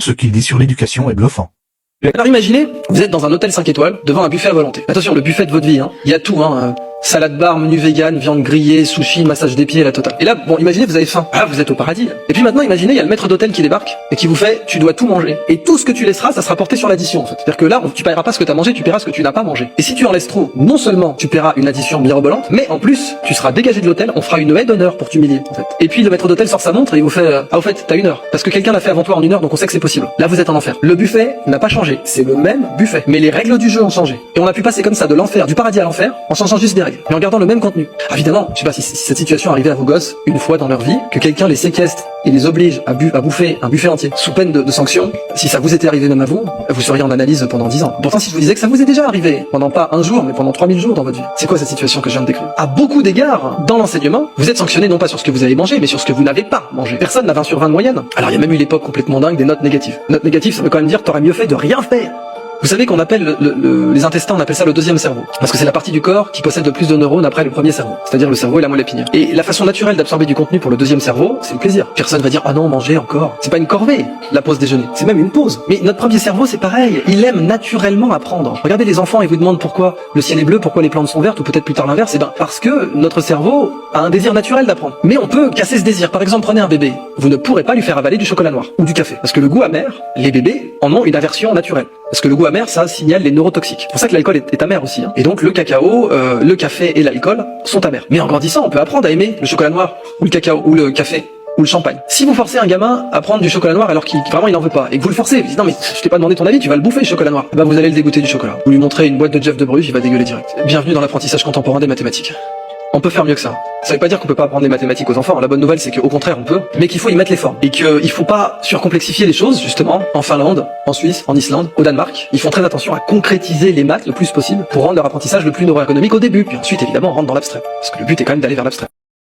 Ce qu'il dit sur l'éducation est bluffant. Alors imaginez, vous êtes dans un hôtel 5 étoiles, devant un buffet à volonté. Attention, le buffet de votre vie, il y a tout, salade bar, menu vegan, viande grillée, sushi, massage des pieds, la totale. Et là, bon, imaginez, vous avez faim. Ah, vous êtes au paradis. Et puis maintenant, imaginez, il y a le maître d'hôtel qui débarque et qui vous fait, tu dois tout manger. Et tout ce que tu laisseras, ça sera porté sur l'addition, en fait. C'est-à-dire que là, tu paieras pas ce que t'as mangé, tu paieras ce que tu n'as pas mangé. Et si tu en laisses trop, non seulement tu paieras une addition mirobolante, mais en plus, tu seras dégagé de l'hôtel, on fera une haie d'honneur pour t'humilier, en fait. Et puis le maître d'hôtel sort sa montre et il vous fait, ah, au fait, t'as 1 heure. Parce que quelqu'un l'a fait avant toi en 1 heure, donc on sait que c'est possible. Là, vous êtes en enfer. Le buffet n'a pas changé. C'est le même buffet. Mais les règles du jeu ont changé. Et on a pu passer comme ça de l'enfer, du paradis à l'enfer, en changeant juste des règles. Et en gardant le même contenu. Évidemment, je sais pas si cette situation arrivait à vos gosses une fois dans leur vie, que quelqu'un les séquestre et les oblige à bouffer un buffet entier, sous peine de sanctions. Si ça vous était arrivé même à vous, vous seriez en analyse pendant 10 ans. Pourtant, si je vous disais que ça vous est déjà arrivé, pendant pas 1 jour, mais pendant 3000 jours dans votre vie, c'est quoi cette situation que je viens de décrire? À beaucoup d'égards, dans l'enseignement, vous êtes sanctionné non pas sur ce que vous avez mangé, mais sur ce que vous n'avez pas mangé. Personne n'a 20 sur 20 de moyenne. Alors il y a même eu l'époque complètement dingue des notes négatives. Notes négatives, ça veut quand même dire que t'aurais mieux fait de rien faire. Vous savez qu'on appelle les intestins, on appelle ça le 2e cerveau. Parce que c'est la partie du corps qui possède le plus de neurones après le 1er cerveau. C'est-à-dire le cerveau et la moelle épinière. Et la façon naturelle d'absorber du contenu pour le 2e cerveau, c'est le plaisir. Personne va dire, ah non, manger encore. C'est pas une corvée, la pause déjeuner. C'est même une pause. Mais notre 1er cerveau, c'est pareil. Il aime naturellement apprendre. Regardez les enfants et vous demandent pourquoi le ciel est bleu, pourquoi les plantes sont vertes, ou peut-être plus tard l'inverse. Et ben, parce que notre cerveau a un désir naturel d'apprendre. Mais on peut casser ce désir. Par exemple, prenez un bébé. Vous ne pourrez pas lui faire avaler du chocolat noir ou du café. Parce que le goût amer, les bébés en ont une aversion naturelle. Parce que le goût amer, ça signale les neurotoxiques. C'est pour ça que l'alcool est amer aussi. Et donc le cacao, le café et l'alcool sont amers. Mais en grandissant, on peut apprendre à aimer le chocolat noir, ou le cacao, ou le café, ou le champagne. Si vous forcez un gamin à prendre du chocolat noir alors qu'il vraiment il en veut pas, et que vous le forcez, vous dites non mais je t'ai pas demandé ton avis, tu vas le bouffer le chocolat noir, bah vous allez le dégoûter du chocolat. Vous lui montrez une boîte de Jeff de Bruges, il va dégueuler direct. Bienvenue dans l'apprentissage contemporain des mathématiques. On peut faire mieux que ça. Ça veut pas dire qu'on peut pas apprendre les mathématiques aux enfants. La bonne nouvelle, c'est qu'au contraire, on peut, mais qu'il faut y mettre les formes. Et qu'il faut pas surcomplexifier les choses, justement, en Finlande, en Suisse, en Islande, au Danemark. Ils font très attention à concrétiser les maths le plus possible pour rendre leur apprentissage le plus neuroergonomique au début. Puis ensuite, évidemment, on rentre dans l'abstrait. Parce que le but est quand même d'aller vers l'abstrait.